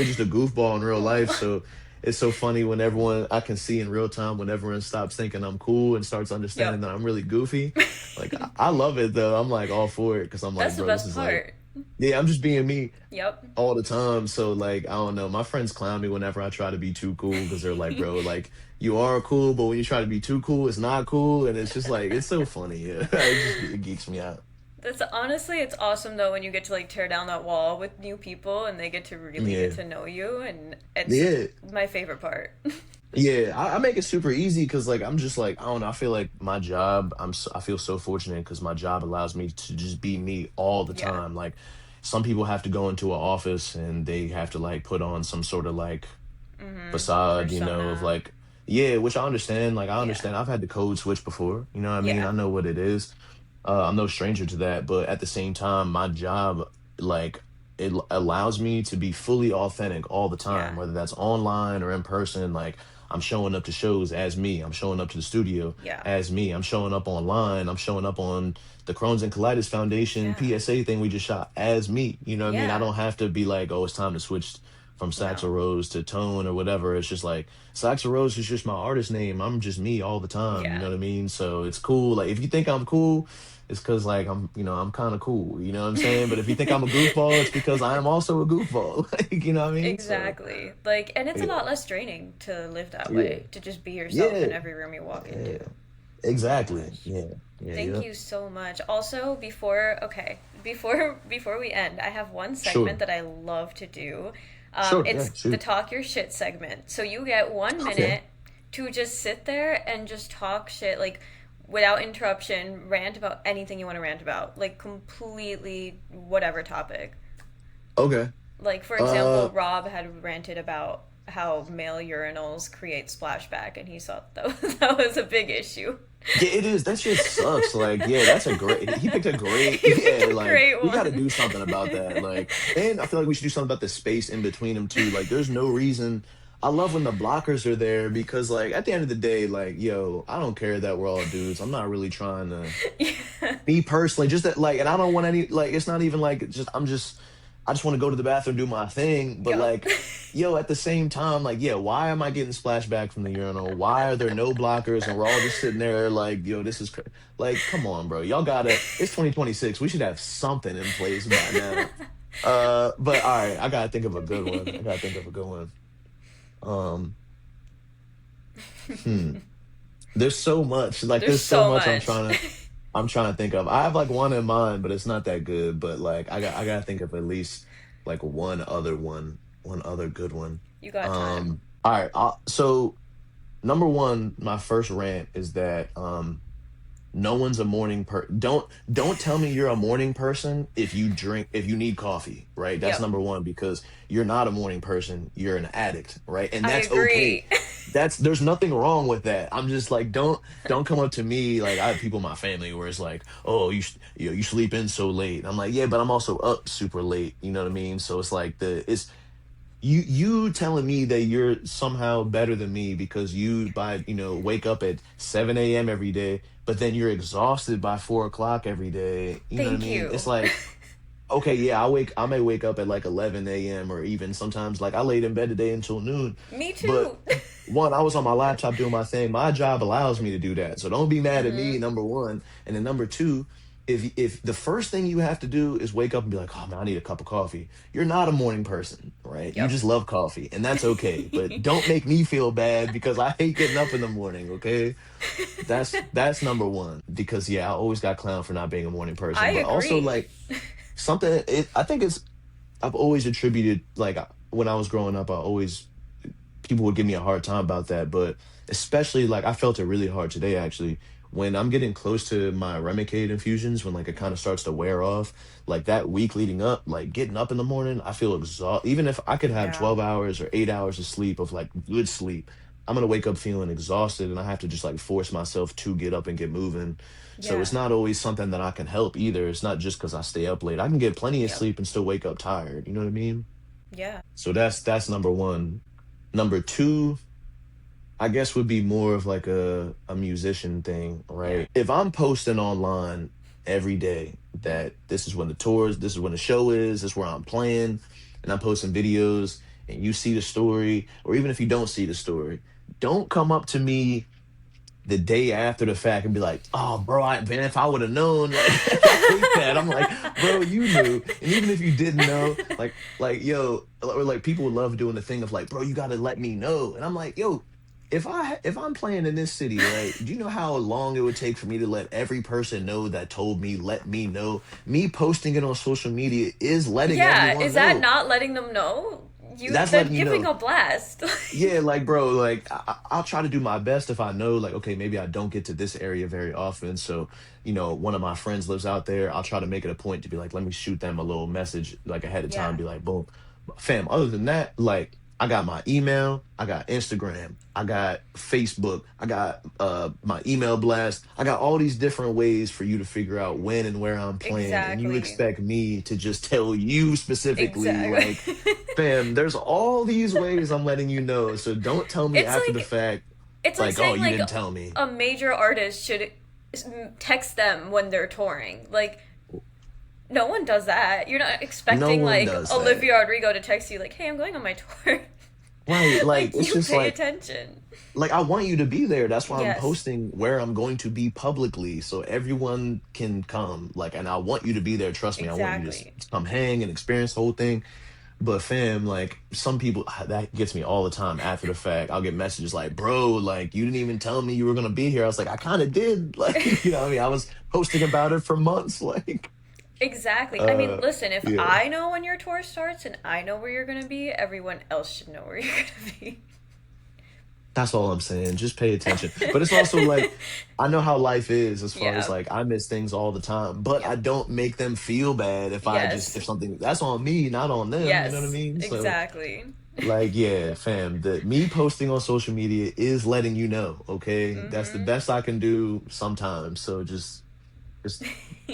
just a goofball in real life. Oh, So it's so funny when everyone I can see in real time when everyone stops thinking I'm cool and starts understanding yep. that I'm really goofy. Like I love it though. I'm like all for it because I'm like, That's the bro, this best is like, part. yeah, I'm just being me Yep. all the time. So like, I don't know. My friends clown me whenever I try to be too cool because they're like, bro, like you are cool, but when you try to be too cool, it's not cool, and it's just like it's so funny. Yeah, it geeks me out. That's honestly, it's awesome though when you get to like tear down that wall with new people and they get to really get Yeah, to know you, and it's yeah, my favorite part. yeah. I make it super easy because like I'm just like I don't know. I feel like my job. I feel so fortunate because my job allows me to just be me all the Yeah. time. Like some people have to go into an office and they have to like put on some sort of like facade, of Persona. like, yeah, which I understand. Like, I Yeah. understand. I've had the code switch before. You know what I mean? Yeah. I know what it is. I'm no stranger to that. But at the same time, my job, like, allows me to be fully authentic all the time, Yeah. whether that's online or in person. Like, I'm showing up to shows as me. I'm showing up to the studio Yeah. as me. I'm showing up online. I'm showing up on the Crohn's and Colitis Foundation Yeah. PSA thing we just shot as me. You know what I mean? I Yeah. don't have to be like, oh, it's time to switch from Saxl No. Rose to Tone or whatever. It's just like Saxl Rose is just my artist name. I'm just me all the time. You Yeah. know what I mean? So it's cool. Like if you think I'm cool, it's because like I'm kind of cool. You know what I'm saying? But if you think I'm a goofball, it's because I am also a goofball. Like you know what I mean? So Exactly. Like, and it's a yeah, lot less draining to live that yeah, way, to just be yourself in yeah, every room you walk into. yeah. Oh my Exactly. gosh. Yeah, yeah, Thank yeah. you so much. Also, before we end, I have one segment Sure, that I love to do. sure. Yeah, It's the shoot. talk your shit segment. So you get one Okay. minute to just sit there and just talk shit, like without interruption, rant about anything you want to rant about, like completely whatever topic. Okay. Like for Uh, example, Rob had ranted about how male urinals create splashback, and he thought that was a big issue. Yeah, it is. That shit sucks. Like, yeah, that's a great. He picked a great. He picked Yeah, a like great we got to one. do something about that. Like, and I feel like we should do something about the space in between them too. Like, there's no reason. I love when the blockers are there because, like, at the end of the day, like, yo, I don't care that we're all dudes. I'm not really trying to Yeah. me personally, just that, like, and I don't want any, like, it's not even like just, I just want to go to the bathroom, do my thing. But, Yup. like, yo, at the same time, like, yeah, why am I getting splashed back from the urinal? Why are there no blockers? And we're all just sitting there, like, yo, this is like, come on, bro. Y'all gotta, it's 2026. We should have something in place by now. But all right, I gotta think of a good one. I gotta think of a good one. Um, hmm. There's so much, like, There's there's so so much much. I'm trying to think of. I have like one in mind, but it's not that good. But like I gotta think of at least like one other good one. You got time. All right. So number one, my first rant is that no one's a don't tell me you're a morning person if you need coffee, right? That's Yep. number one because you're not a morning person, you're an addict, right? And I that's okay. agree. There's nothing wrong with that. I'm just like don't come up to me like I have people in my family where it's like, "Oh, you sleep in so late." I'm like, "Yeah, but I'm also up super late." You know what I mean? So it's like it's you telling me that you're somehow better than me because you wake up at 7 a.m. every day, but then you're exhausted by 4 o'clock every day. You know what I Thank mean? you. It's like, okay, yeah, I may wake up at like 11 a.m. or even sometimes like I laid in bed today until noon. Me But too. one, I was on my laptop doing my thing. My job allows me to do that. So don't be mad at me, Hmm. number one. And then number two, if the first thing you have to do is wake up and be like, "Oh man, I need a cup of coffee." You're not a morning person, right? You Yep. just love coffee, and that's okay. But don't make me feel bad because I hate getting up in the morning, okay? That's number one because yeah, I always got clowned for not being a morning I person, but also agree. like something I think it's I've always attributed like when I was growing up, I always people would give me a hard time about that, but especially like I felt it really hard today actually. When I'm getting close to my Remicade infusions, when like it kind of starts to wear off, like that week leading up, like getting up in the morning, I feel exhausted. Even if I could have Yeah. 12 hours or 8 hours of sleep of like good sleep, I'm gonna wake up feeling exhausted and I have to just like force myself to get up and get moving. So Yeah. it's not always something that I can help either. It's not just because I stay up late. I can get plenty of Yep. sleep and still wake up tired. You know what I mean? Yeah. So that's number one. Number two, I guess would be more of like a musician thing, Yeah. right? If I'm posting online every day that this is when the tours, this is when the show is, this is where I'm playing, and I'm posting videos, and you see the story, or even if you don't see the story, don't come up to me the day after the fact and be like, "Oh, bro, man, if I would have known," like I hate that. I'm like, bro, you knew, and even if you didn't know, yo, or like people love doing the thing of like, bro, you got to let me know, and I'm like, yo, if I'm playing in this city, right? Do you know how long it would take for me to let every person know that told me, let me know? Me posting it on social media is letting Yeah, everyone is that know. not letting them know? That's They're letting you giving know. a blast. Yeah, like bro, like I'll try to do my best if I know, like, okay, maybe I don't get to this area very often. So, one of my friends lives out there. I'll try to make it a point to be like, let me shoot them a little message like ahead of time, Yeah, be like, boom, fam. Other than that, like, I got my email, I got Instagram, I got Facebook, I got my email blast. I got all these different ways for you to figure out when and where I'm playing, and you exactly. expect me to just tell you specifically, like, Exactly. fam, there's all these ways I'm letting you know. So don't tell me It's after the like fact, it's like like, oh, saying you like didn't tell me. a major artist should text them when they're touring. Like no one does that. You're not No expecting one like does that. Olivia Rodrigo to text you like, "Hey, I'm going on my tour." Right. Like, Like it's you just pay like, attention. I want you to be there. That's why I'm Yes, posting where I'm going to be publicly so everyone can come. Like, and I want you to be there. Trust me. I want you to exactly. come hang and experience the whole thing. But fam, like some people that gets me all the time after the fact. I'll get messages like, bro, like you didn't even tell me you were gonna be here. I was like, I kind of did. Like, what I mean? I was posting about it for months. Like, Exactly. I mean, uh, listen, if yeah. I know when your tour starts and I know where you're going to be, everyone else should know where you're going to be. That's all I'm saying. Just pay attention. But it's also like I know how life is as far as Yeah. like I miss things all the time, but I Yep. don't make them feel bad Yes. if something that's on me, not on them, you know what I Yes. mean? So Exactly. like yeah, fam, the me posting on social media is letting you know, okay? That's the Mhm. best I can do sometimes. So just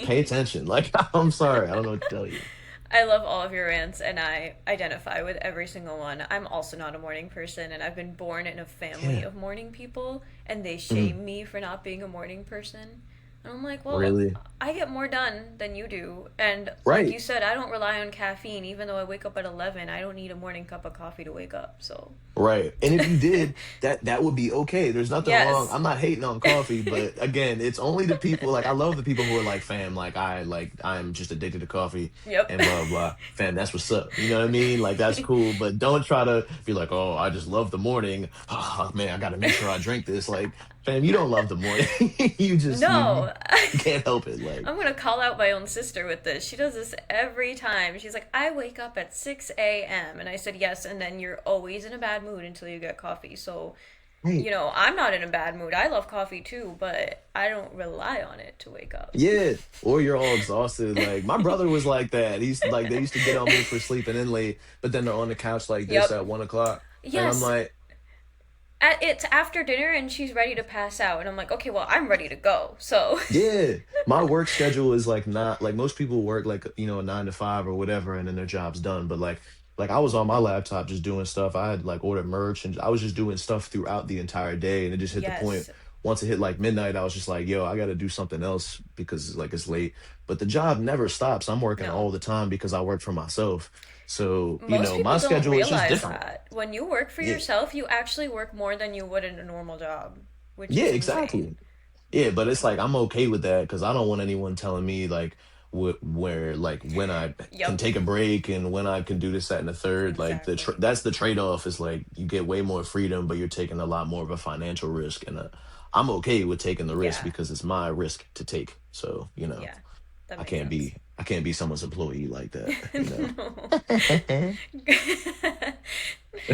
pay attention. Like I'm sorry, I don't know what to tell you. I love all of your rants and I identify with every single one. I'm also not a morning person and I've been born in a family Yeah. of morning people and they Mhm. shame me for not being a morning person. And I'm like, well, Really? I get more done than you do. And like Right. you said, I don't rely on caffeine. Even though I wake up at 11, I don't need a morning cup of coffee to wake up. So, Right. And if you did, that would be okay. There's nothing wrong. yes. I'm not hating on coffee, but again, it's only the people like I love the people who are like, fam, I'm just addicted to coffee Yep. and blah blah. Fam, that's what's up. You know what I mean? Like that's cool. But don't try to be like, oh, I just love the morning. Oh man, I gotta make sure I drink this. Like, fam, you don't love the morning. You just No. you can't help it. Like, I'm gonna call out my own sister with this. She does this every time. She's like, I wake up at 6 a.m. And I said, yes, and then you're always in a bad mood until you get coffee. So, right. I'm not in a bad mood. I love coffee too, but I don't rely on it to wake up. Yeah, or you're all exhausted. Like my brother was like that. He's like they used to get on me for sleeping in late, but then they're on the couch like this Yep. at 1 o'clock, and I'm Yes. like, It's after dinner and she's ready to pass out. And I'm like, okay, well, I'm ready to go. So, yeah. My work schedule is like not like most people work like a 9 to 5 or whatever, and then their job's done. But like I was on my laptop just doing stuff. I had like ordered merch, and I was just doing stuff throughout the entire day, and it just hit the point. yes. Once it hit like midnight, I was just like, yo, I got to do something else because like it's late. But the job never stops. I'm working No. all the time because I work for myself. So, Most my people don't schedule is just realize different. that. When you work for Yeah. yourself, you actually work more than you would in a normal job, which Yeah, is insane. exactly. Yeah, but it's like I'm okay with that because I don't want anyone telling me like where like when I can Yep, take a break and when I can do this, that, and the third. Like exactly. that's the trade off. Is like you get way more freedom, but you're taking a lot more of a financial risk, and I'm okay with taking the risk Yeah, because it's my risk to take. So yeah, that I makes can't sense. be someone's employee like that. You know. No.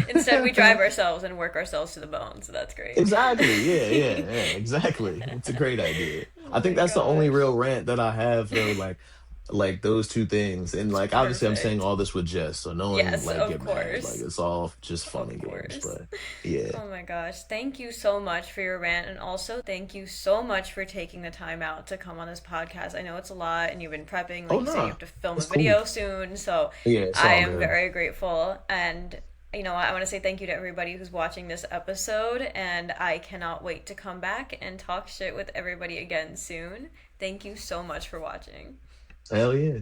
Instead, we drive ourselves and work ourselves to the bone, so that's great. Exactly. Yeah, yeah, yeah. Exactly. It's a great idea. Oh I think my that's the only gosh. real rant that I have though, like those two things. And like obviously I'm saying Perfect. all this with jest, so no one Yes, like of get mad. Like course. it's all just fun Of and games. course. But yeah. Oh my gosh. Thank you so much for your rant. And also, thank you so much for taking the time out to come on this podcast. I know it's a lot and you've been prepping. Oh Like you said, you no. have to film a It's cool. video soon. So Yeah, it's I all am good. very grateful. And I want to say thank you to everybody who's watching this episode, and I cannot wait to come back and talk shit with everybody again soon. Thank you so much for watching. Hell yeah.